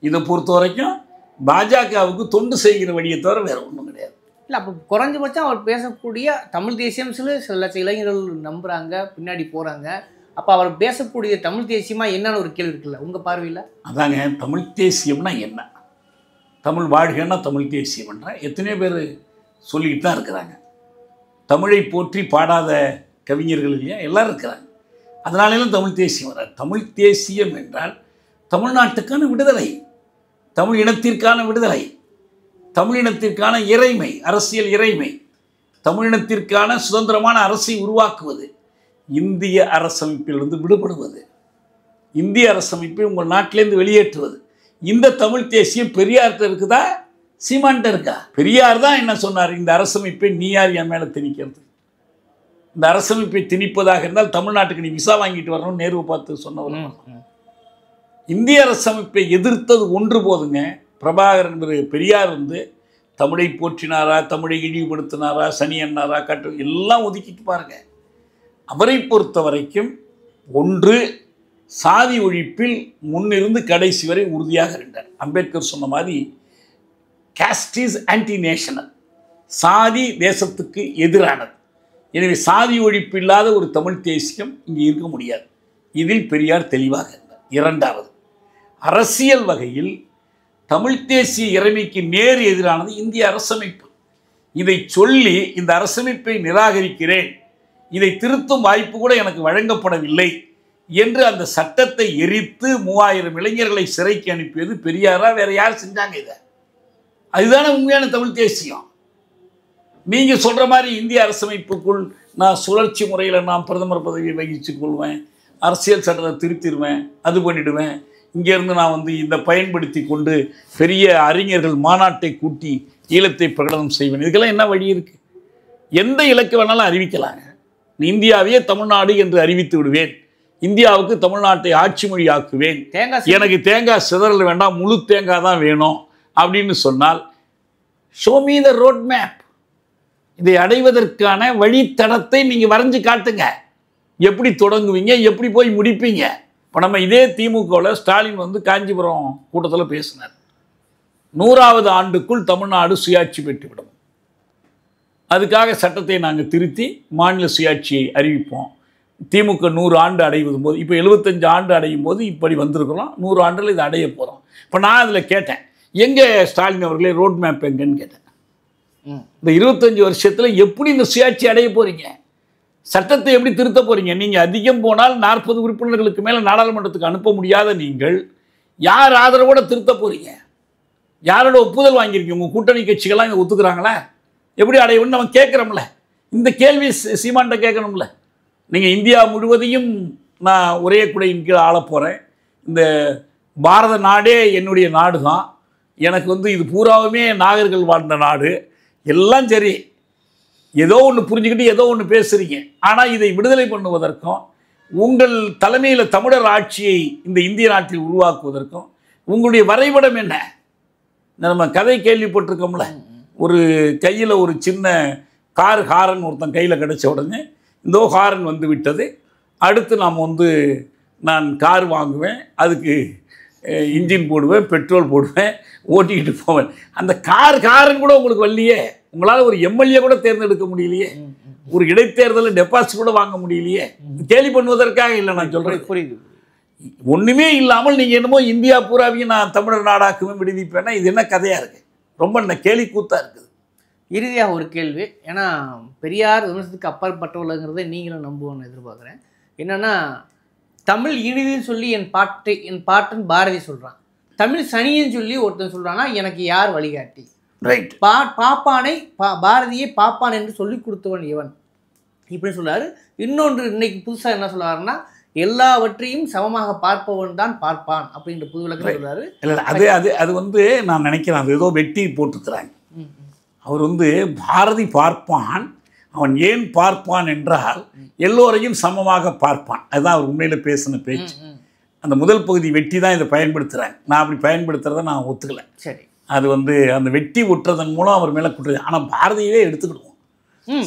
இதை பொறுத்த வரைக்கும் பாஜகவுக்கு தொண்டு செய்கிற வழியை தவிர வேறு ஒன்றும் கிடையாது. இல்லை அப்போ குறைஞ்சபட்சம் அவர் பேசக்கூடிய தமிழ் தேசியம் சில லட்ச இளைஞர்கள் நம்புகிறாங்க, பின்னாடி போகிறாங்க. அப்போ அவர் பேசக்கூடிய தமிழ் தேசியமாக என்னன்னு ஒரு கேள்வி இருக்குல்ல உங்கள் பார்வையில்? அதாங்க, தமிழ் தேசியம்னா என்ன? தமிழ் வாழ்கைன்னா தமிழ் தேசியம்ன்ற எத்தனையோ பேர் சொல்லிக்கிட்டு தான் இருக்கிறாங்க. தமிழை போற்றி பாடாத கவிஞர்கள் இல்லையா, எல்லோரும் இருக்கிறாங்க. அதனாலும் தமிழ் தேசியம் வராது. தமிழ் தேசியம் என்றால் தமிழ்நாட்டுக்கான விடுதலை, தமிழ் இனத்திற்கான விடுதலை, தமிழினத்திற்கான இறைமை, அரசியல் இறைமை, தமிழினத்திற்கான சுதந்திரமான அரசை உருவாக்குவது, இந்திய அரசமைப்பிலிருந்து விடுபடுவது, இந்திய அரசமைப்பை உங்கள் நாட்டிலேருந்து வெளியேற்றுவது. இந்த தமிழ் தேசியம் பெரியார்கிட்ட இருக்குதா, சீமான்கிட்ட இருக்கா? பெரியார் தான் என்ன சொன்னார், இந்த அரசமைப்பை நீ யார் என் மேலே திணிக்கிறது, இந்த அரசமைப்பை திணிப்பதாக இருந்தால் தமிழ்நாட்டுக்கு நீ விசா வாங்கிட்டு வரணும்னு நேருவை பார்த்து சொன்னவர். இந்திய அரசமைப்பை எதிர்த்தது ஒன்று போதுங்க. பிரபாகரன் பெரியார் தமிழை போற்றினாரா, தமிழை இழிவுபடுத்தினாரா, சனி என்னாரா, கட்டு எல்லாம் ஒதுக்கிட்டு பாருங்க. அவரை பொறுத்த வரைக்கும் ஒன்று சாதி ஒழிப்பில் முன்னிருந்து கடைசி வரை உறுதியாக இருந்தார். அம்பேத்கர் சொன்ன மாதிரி காஸ்ட் இஸ் ஆன்டி நேஷனல், சாதி தேசத்துக்கு எதிரானது. எனவே சாதி ஒழிப்பு இல்லாத ஒரு தமிழ் தேசியம் இங்கே இருக்க முடியாது. இதில் பெரியார் தெளிவாக இருந்தார். இரண்டாவது, அரசியல் வகையில் தமிழ் தேசிய இறைமைக்கு நேர் எதிரானது இந்திய அரசமைப்பு. இதை சொல்லி இந்த அரசமைப்பை நிராகரிக்கிறேன், இதை திருத்தும் வாய்ப்பு கூட எனக்கு வழங்கப்படவில்லை என்று அந்த சட்டத்தை எரித்து 3000 இளைஞர்களை சிறைக்கு அனுப்பியது பெரியாரா? வேற யார் செஞ்சாங்க இதை? அதுதானே உண்மையான தமிழ் தேசியம். நீங்கள் சொல்கிற மாதிரி இந்திய அரசமைப்புக்குள் நான் சுழற்சி முறையில் நான் பிரதமர் பதவியை வகித்து கொள்வேன், அரசியல் சட்டத்தை திருத்திடுவேன், அது பண்ணிவிடுவேன், இங்கேருந்து நான் இந்த பயன்படுத்தி கொண்டு பெரிய அறிஞர்கள் மாநாட்டை கூட்டி ஈழத்தை பிரகடனம் செய்வேன். இதுக்கெல்லாம் என்ன வழி இருக்குது? எந்த இலக்கு வேணாலும் அறிவிக்கலாங்க. இந்தியாவையே தமிழ்நாடு என்று அறிவித்து விடுவேன், இந்தியாவுக்கு தமிழ்நாட்டை ஆட்சி மொழி ஆக்குவேன், எனக்கு தேங்காய் சிதறல் வேண்டாம், முழு தேங்காய் தான் வேணும் அப்படின்னு சொன்னால் show me the road map. இதை அடைவதற்கான வழித்தடத்தை நீங்கள் வரைஞ்சு காட்டுங்க. எப்படி தொடங்குவீங்க, எப்படி போய் முடிப்பீங்க? இப்போ நம்ம இதே திமுகவில் ஸ்டாலின் காஞ்சிபுரம் கூட்டத்தில் பேசினார். 100வது ஆண்டுக்குள் தமிழ்நாடு சுயாட்சி பெற்றுவிடும், அதுக்காக சட்டத்தை நாங்கள் திருத்தி மாநில சுயாட்சியை அறிவிப்போம். திமுக 100 ஆண்டு அடைவது போது, இப்போ 75 ஆண்டு அடையும் போது இப்படி வந்திருக்கிறோம், 100 ஆண்டில் இதை அடைய போகிறோம். இப்போ நான் அதில் கேட்டேன், எங்கே ஸ்டாலின் அவர்களே ரோட் மேப் எங்கன்னு கேட்டேன். இந்த 25 வருஷத்தில் எப்படி இந்த சுயாட்சி அடைய போகிறீங்க, சட்டத்தை எப்படி திருத்த போகிறீங்க? நீங்கள் அதிகம் போனால் 40 உறுப்பினர்களுக்கு மேலே நாடாளுமன்றத்துக்கு அனுப்ப முடியாத நீங்கள் யார் ஆதரவோடு திருத்த போகிறீங்க? யாரோட ஒப்புதல் வாங்கியிருக்கீங்க? உங்கள் கூட்டணி கட்சிகள்லாம் இங்கே ஒத்துக்கிறாங்களா? எப்படி அடையணும்னு நம்ம கேட்குறோம்ல. இந்த கேள்வி சீமான்கிட்ட கேட்கணும்ல. நீங்கள் இந்தியா முழுவதையும் நான் ஒரே குடையின் கீழே ஆள போகிறேன், இந்த பாரத நாடே என்னுடைய நாடு தான், எனக்கு இது பூராவுமே நாகர்கள் வாழ்ந்த நாடு, எல்லாம் சரி, ஏதோ ஒன்று புரிஞ்சுக்கிட்டு ஏதோ ஒன்று பேசுகிறீங்க. ஆனால் இதை விடுதலை பண்ணுவதற்கும் உங்கள் தலைமையில் தமிழர் ஆட்சியை இந்த இந்திய நாட்டில் உருவாக்குவதற்கும் உங்களுடைய வரைபடம் என்ன? நம்ம கதை கேள்விப்பட்டிருக்கோம்ல, ஒரு கையில் ஒரு சின்ன ஹாரன் ஒருத்தன் கையில் கிடச்ச உடனே இந்த ஹாரன் வந்து விட்டது, அடுத்து நாம் நான் கார் வாங்குவேன், அதுக்கு இன்ஜின் போடுவேன், பெட்ரோல் போடுவேன், ஓட்டிக்கிட்டு போவேன். அந்த காரன் கூட உங்களுக்கு வரலையே, உங்களால் ஒரு எம்எல்ஏ கூட தேர்ந்தெடுக்க முடியலையே, ஒரு இடைத்தேர்தலில் டெபாசிட் கூட வாங்க முடியலையே. கேலி பண்ணுவதற்காக இல்லை நான் சொல்கிறேன். புரியுது. ஒன்றுமே இல்லாமல் நீங்கள் என்னமோ இந்தியா பூராவையும் நான் தமிழர் நாடாக்குவேன் விடுவிப்பேன்னா இது என்ன கதையாக இருக்குது? ரொம்ப கேலி கூத்தாக இருக்குது. இறுதியாக ஒரு கேள்வி, ஏன்னா பெரியார் விமர்சனத்துக்கு அப்பாற்பட்டவர்கள்ங்கிறத நீங்களும் நம்புவோன்னு எதிர்பார்க்குறேன். என்னென்னா, தமிழ் இனிதுன்னு சொல்லி என் பாட்டன் பாரதி சொல்கிறான், தமிழ் சனின்னு சொல்லி ஒருத்தன் சொல்கிறான்னா எனக்கு யார் வழிகாட்டி? ரைட். பாப்பானை பாரதியை பாப்பான் என்று சொல்லி கொடுத்தவன் இவன் இப்படி சொல்றாரு. இன்னொன்று இன்னைக்கு புதுசாக என்ன சொல்லுவாருன்னா, எல்லாவற்றையும் சமமாக பார்ப்பவன் தான் பார்ப்பான் அப்படின்ற புது விளக்கம் சொல்றாரு. இல்லை, அது நான் நினைக்கிறேன் அது ஏதோ வெட்டி போட்டுக்கிறாங்க. அவர் பாரதி பார்ப்பான், அவன் ஏன் பார்ப்பான் என்றால் எல்லோரையும் சமமாக பார்ப்பான். அதுதான் அவர் உண்மையில் பேசின பேச்சு. அந்த முதல் பகுதி வெட்டி தான் இதை பயன்படுத்துகிறாங்க. நான் அப்படி பயன்படுத்துகிறத நான் ஒத்துக்கலை. சரி, அது அந்த வெட்டி ஒட்டுறதன் மூலம் அவர் மேலே குற்றது. ஆனால் பாரதியவே எடுத்துக்கிடுவோம்.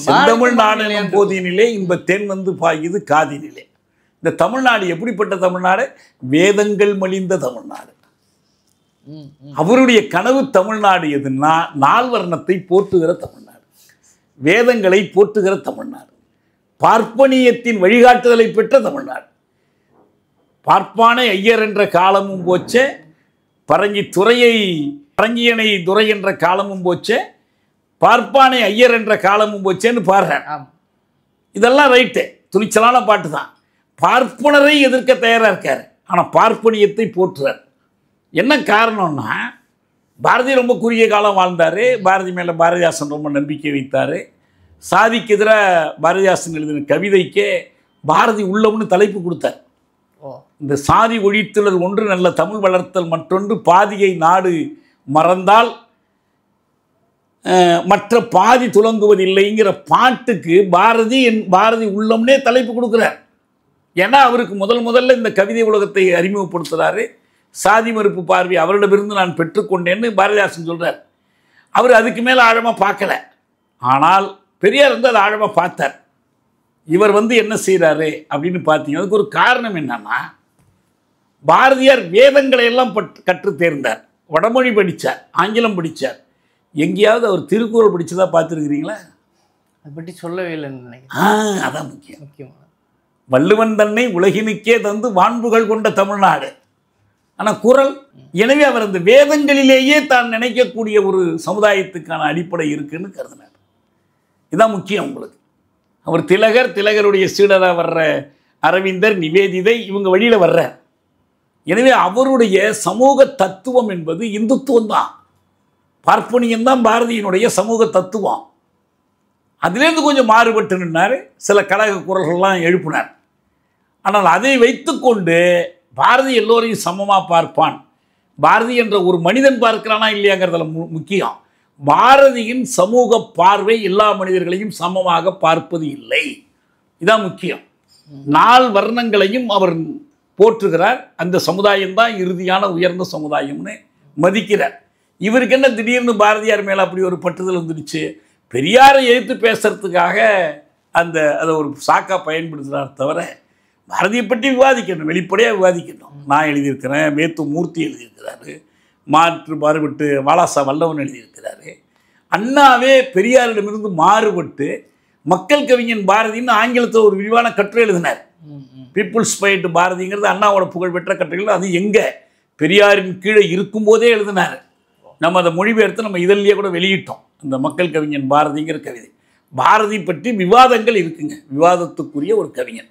செந்தமிழ் நாடு போதினிலே இன்ப தென் பாயுது காதினிலே. இந்த தமிழ்நாடு எப்படிப்பட்ட தமிழ்நாடு? வேதங்கள் மலிந்த தமிழ்நாடு. அவருடைய கனவு தமிழ்நாடு எதுன்னா நால்வர்ணத்தை போற்றுகிற தமிழ்நாடு. வேதங்களை போற்றுகிற தமிழ்நாடு, பார்ப்பனியத்தின் வழிகாட்டுதலை பெற்ற தமிழ்நாடு. பார்ப்பானை ஐயர் என்ற காலமும் போச்சே, பரங்கியனை துரை என்ற காலமும் போச்சே, பார்ப்பானை ஐயர் என்ற காலமும் போச்சேன்னு பாடுறார். இதெல்லாம் ரைட்டு, துணிச்சலான பாட்டு தான். பார்ப்பனரை எதிர்க்க தயாராக இருக்கார், ஆனால் பார்ப்பனியத்தை போற்றுறார். என்ன காரணம்னா, பாரதி ரொம்ப குறுகிய காலம் வாழ்ந்தார். பாரதி மேலே பாரதிதாசன் ரொம்ப நம்பிக்கை வைத்தார். சாதிக்கு எதிராக பாரதிதாசன் எழுதின கவிதைக்கே பாரதி உள்ளம்னு தலைப்பு கொடுத்தார். இந்த சாதி ஒழித்துள்ளது ஒன்று, நல்ல தமிழ் வளர்த்தல் மற்றொன்று, பாதியை நாடு மறந்தால் மற்ற பாதி துலங்குவதில்லைங்கிற பாட்டுக்கு பாரதி உள்ளம்னே தலைப்பு கொடுக்குறார். ஏன்னா அவருக்கு முதல்ல இந்த கவிதை உலகத்தை அறிமுகப்படுத்துகிறாரு. சாதி மறுப்பு பார்வை அவரிடமிருந்து நான் பெற்றுக்கொண்டேன்னு பாரதிதாசன் சொல்கிறார். அவர் அதுக்கு மேலே ஆழமாக பார்க்கல. ஆனால் பெரியார் வந்து அதை ஆழமாக பார்த்தார். இவர் வந்து என்ன செய்கிறாரு அப்படின்னு பார்த்தீங்கன்னா, அதுக்கு ஒரு காரணம் என்னன்னா, பாரதியார் வேதங்களை எல்லாம் கற்று தேர்ந்தார், வடமொழி படித்தார், ஆங்கிலம் படித்தார். எங்கேயாவது அவர் திருக்குறள் படித்ததா பார்த்துருக்கிறீங்களா? அதை பற்றி சொல்லவே இல்லைன்னு நினைக்கிறேன். அதான் முக்கியமான வள்ளுவன் தன்னை உலகினுக்கே தந்து வான்புகள் கொண்ட தமிழ்நாடு. ஆனால் குறள், எனவே அவர் அந்த வேதங்களிலேயே தான் நினைக்கக்கூடிய ஒரு சமுதாயத்துக்கான அடிப்படை இருக்குன்னு கருதினார். இதுதான் முக்கியம் உங்களுக்கு. அவர் திலகருடைய சீடராக வர்ற அரவிந்தர், நிவேதிதை, இவங்க வழியில் வர்றார். எனவே அவருடைய சமூக தத்துவம் என்பது இந்துத்துவம் தான். பார்ப்பனியம்தான் பாரதியினுடைய சமூக தத்துவம். அதிலேருந்து கொஞ்சம் மாறுபட்டு நின்றார், சில கழக குரல்கள்லாம் எழுப்பினார். ஆனால் அதை வைத்துக்கொண்டு பாரதி எல்லோரையும் சமமாக பார்ப்பான், பாரதி என்ற ஒரு மனிதன் பார்க்கிறானா இல்லையாங்கிறதுல முக்கியம். பாரதியின் சமூக பார்வை எல்லா மனிதர்களையும் சமமாக பார்ப்பது இல்லை, இதான் முக்கியம். 4 வர்ணங்களையும் அவர் போற்றுகிறார். அந்த சமுதாயம்தான் இறுதியான உயர்ந்த சமுதாயம்னு மதிக்கிறார். இவருக்கு என்ன திடீர்னு பாரதியார் மேலே அப்படி ஒரு பற்றுதல் வந்துடுச்சு? பெரியாரை எதிர்த்து பேசுறதுக்காக அதை ஒரு சாக்காக பயன்படுத்துகிறார். தவிர பாரதியை பற்றி விவாதிக்கணும், வெளிப்படையாக விவாதிக்கணும். நான் எழுதியிருக்கிறேன், மேத்து மூர்த்தி எழுதியிருக்கிறாரு, மாறுபட்டு வாலாசா வல்லவன் எழுதியிருக்கிறாரு. அண்ணாவே பெரியாரிடமிருந்து மாறுபட்டு மக்கள் கவிஞன் பாரதின்னு ஆங்கிலத்தில் ஒரு விரிவான கட்டுரை எழுதினார். பீப்புள்ஸ் பைட் பாரதிங்கிறது அண்ணாவோட புகழ்பெற்ற கட்டுரைகள். அது எங்கே பெரியாரின் கீழே இருக்கும்போதே எழுதினார். நம்ம அதை மொழிபெயர்த்து நம்ம இதழிலேயே கூட வெளியிட்டோம், அந்த மக்கள் கவிஞன் பாரதிங்கிற கவிதை. பாரதி பற்றி விவாதங்கள் இருக்குங்க, விவாதத்துக்குரிய ஒரு கவிஞன்.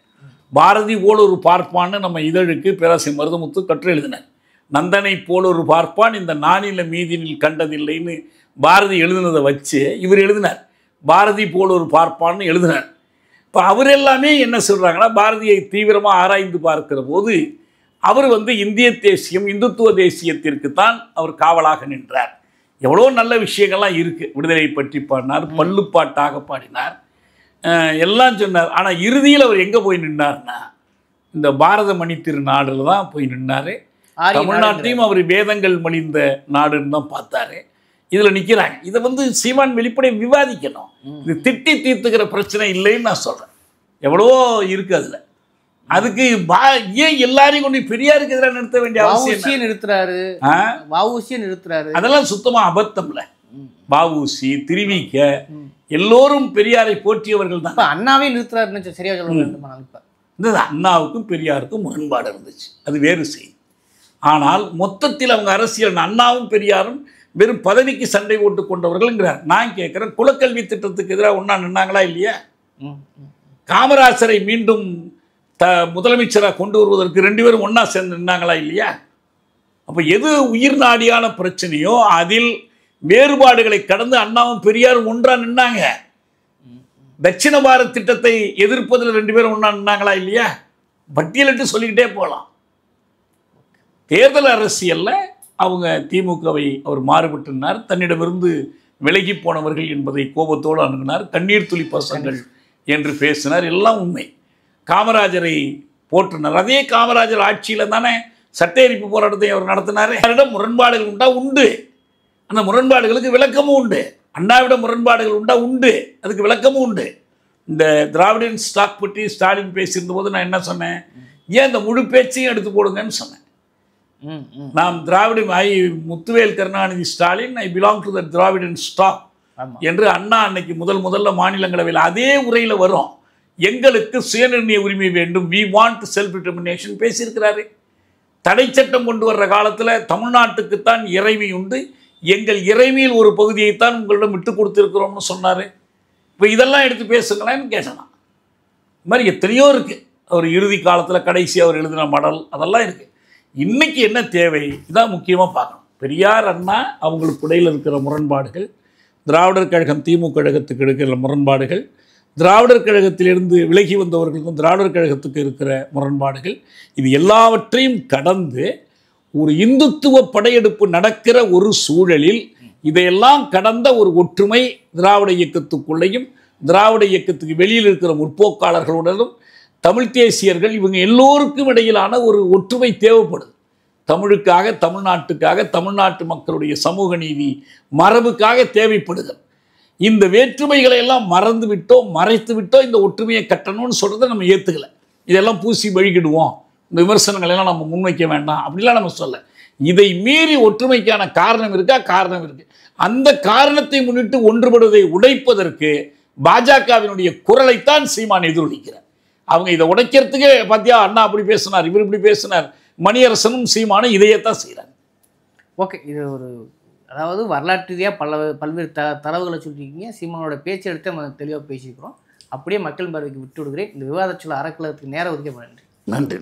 பாரதி போல ஒரு பார்ப்பான்னு நம்ம இதழுக்கு பேராசிரியர் மருதமுத்து கட்டுரை எழுதினார். நந்தனை போல ஒரு பார்ப்பான் இந்த நானில மீதினில் கண்டதில்லைன்னு பாரதி எழுதினதை வச்சு இவர் எழுதினார், பாரதி போல ஒரு பார்ப்பான்னு எழுதினார். இப்போ அவர் எல்லாமே என்ன சொல்கிறாங்கன்னா, பாரதியை தீவிரமாக ஆராய்ந்து பார்க்கிற போது அவர் வந்து இந்திய தேசியம், இந்துத்துவ தேசியத்திற்கு தான் அவர் காவலாக நின்றார். எவ்வளோ நல்ல விஷயங்கள்லாம் இருக்குது. விடுதலை பற்றி பாடினார், பல்லுப்பாட்டாக பாடினார், எல்லாம் சொன்னார். ஆனால் இறுதியில் அவர் எங்கே போய் நின்றார்னா, இந்த பாரத மணி திருநாடில் தான் போய் நின்னார். தமிழ்நாட்டையும் அவர் வேதங்கள் மலிந்த நாடுன்னு தான் பார்த்தாரு. இதில் நிற்கிறாங்க. இதை வந்து சீமான் வெளிப்படை விவாதிக்கணும். இது திட்டி தீர்த்துக்கிற பிரச்சனை இல்லைன்னு நான் சொல்கிறேன். எவ்வளவோ இருக்குது அதில். அதுக்கு ஏன் எல்லாரையும் கொண்டு பெரியாருக்கு எதிராக நிறுத்த வேண்டிய அவசியம் நிறுத்துறாரு? அதெல்லாம் சுத்தமாக அபத்தம்ல. வஉசி, திருவிக எல்லோரும் பெரியாரை போற்றியவர்கள் தான். அண்ணாவே நிறுத்துறாருன்னு சரியா சொல்ல. அண்ணாவுக்கும் பெரியாருக்கும் முரண்பாடு இருந்துச்சு, அது வேறு செய்தி. ஆனால் மொத்தத்தில் அவங்க அரசியல், அண்ணாவும் பெரியாரும் வெறும் பதவிக்கு சண்டை போட்டு கொண்டவர்கள்ங்கிறார். நான் கேட்குறேன், குலக்கல்வி திட்டத்துக்கு எதிராக ஒன்றா நின்னாங்களா இல்லையா? காமராஜரை மீண்டும் முதலமைச்சராக கொண்டு வருவதற்கு 2 பேரும் ஒன்றா சேர்ந்து நின்னாங்களா இல்லையா? அப்போ எது உயிர் நாடியான பிரச்சனையோ அதில் வேறுபாடுகளை கடந்து அண்ணாவும் பெரியாரும் ஒன்றா நின்னாங்க. தட்சிண பாரத் திட்டத்தை எதிர்ப்பதில் 2 பேரும் ஒன்றா நின்னாங்களா இல்லையா? பட்டியலிட்டு சொல்லிக்கிட்டே போகலாம். தேர்தல் அரசியலில் அவங்க திமுகவை அவர் மாறுபட்டினார், தன்னிடமிருந்து விலகி போனவர்கள் என்பதை கோபத்தோடு அணுகினார், கண்ணீர் துளி பசங்கள் என்று பேசினார். எல்லாம் உண்மை. காமராஜரை போற்றினார். அதே காமராஜர் ஆட்சியில் தானே சட்ட எரிப்பு போராட்டத்தை அவர் நடத்தினார். அவரிடம் முரண்பாடுகள் உண்டா? உண்டு. அந்த முரண்பாடுகளுக்கு விளக்கமும் உண்டு. அண்ணாவிடம் முரண்பாடுகள் உண்டா? உண்டு. அதுக்கு விளக்கமும் உண்டு. இந்த திராவிடன் ஸ்டாக் பற்றி ஸ்டாலின் பேசியிருந்த போது நான் என்ன சொன்னேன்? ஏன் இந்த முழு பேச்சையும் எடுத்து போடுங்கன்னு சொன்னேன். நாம் திராவிட Muthuvel Karunanidhi Stalin, I belong to the Dravidian stock ஆமா. என்று அண்ணா அன்னைக்கு முதல்ல மாநிலங்களவையில் அதே உரையில் வரும், எங்களுக்கு சுயநிர்ணய உரிமை வேண்டும், வி வாண்ட் செல்ஃப் டிட்டர்மினேஷன் பேசியிருக்கிறாரு. தடை சட்டம் கொண்டு வர்ற காலத்தில் தமிழ்நாட்டுக்குத்தான் இறைமை உண்டு, எங்கள் இறைமையில் ஒரு பகுதியைத்தான் உங்களிடம் விட்டு கொடுத்துருக்கிறோம்னு சொன்னார். இப்போ இதெல்லாம் எடுத்து பேசுங்களேன்னு கேட்டேன். இது மாதிரி எத்தனையோ இருக்குது. அவர் இறுதி காலத்தில் கடைசி அவர் எழுதின மடல் அதெல்லாம் இருக்குது. இன்றைக்கி என்ன தேவை, இதான் முக்கியமாக பார்க்கணும். பெரியார் அண்ணா அவங்களுக்கு இடையில் இருக்கிற முரண்பாடுகள், திராவிடர் கழகம் திமுக கழகத்துக்கு இருக்கிற முரண்பாடுகள், திராவிடர் கழகத்திலிருந்து விலகி வந்தவர்களுக்கும் திராவிடர் கழகத்துக்கு இருக்கிற முரண்பாடுகள், இது எல்லாவற்றையும் கடந்து ஒரு இந்துத்துவ படையெடுப்பு நடக்கிற ஒரு சூழலில் இதையெல்லாம் கடந்த ஒரு ஒற்றுமை திராவிட இயக்கத்துக்குள்ளேயும் திராவிட இயக்கத்துக்கு வெளியில் இருக்கிற முற்போக்காளர்களுடனும் தமிழ் தேசியர்கள் இவங்க எல்லோருக்கும் இடையிலான ஒரு ஒற்றுமை தேவைப்படுது. தமிழுக்காக, தமிழ்நாட்டுக்காக, தமிழ்நாட்டு மக்களுடைய சமூக நீதி மரபுக்காக தேவைப்படுகிறது. இந்த வேற்றுமைகளை எல்லாம் மறந்து விட்டோம், மறைத்து விட்டோம். இந்த ஒற்றுமையை கட்டணும்னு சொல்கிறத நம்ம ஏற்றுக்கலை. இதெல்லாம் பூசி வழிகிடுவோம், இந்த விமர்சனங்களெல்லாம் நம்ம முன்வைக்க வேண்டாம் அப்படிலாம் நம்ம சொல்ல. இதை மீறி ஒற்றுமைக்கான காரணம் இருக்கா? காரணம் இருக்குது. அந்த காரணத்தை முன்னிட்டு ஒன்றுபடுவதை உடைப்பதற்கு பாஜகவினுடைய குரலைத்தான் சீமான் எதிரொலிக்கிறார். அவங்க இதை உடைக்கிறதுக்கே பார்த்தியா, அண்ணா அப்படி பேசினார், இவர் இப்படி பேசினார், மணியரசனும் சீமானும் இதையத்தான் செய்கிறாங்க. ஓகே, இது ஒரு அதாவது வரலாற்று ரீதியாக பல்வேறு தரவுகளை சொல்லியிருக்கீங்க. சீமானோட பேச்சு எடுத்து நம்ம தெளிவாக பேசியிருக்கிறோம். அப்படியே மக்கள் பார்வைக்கு விட்டு விடுகிறேன். இந்த விவாதச் சொல்ல அறக்கலத்துக்கு நேரம் ஒதுக்க நன்றி. நன்றி.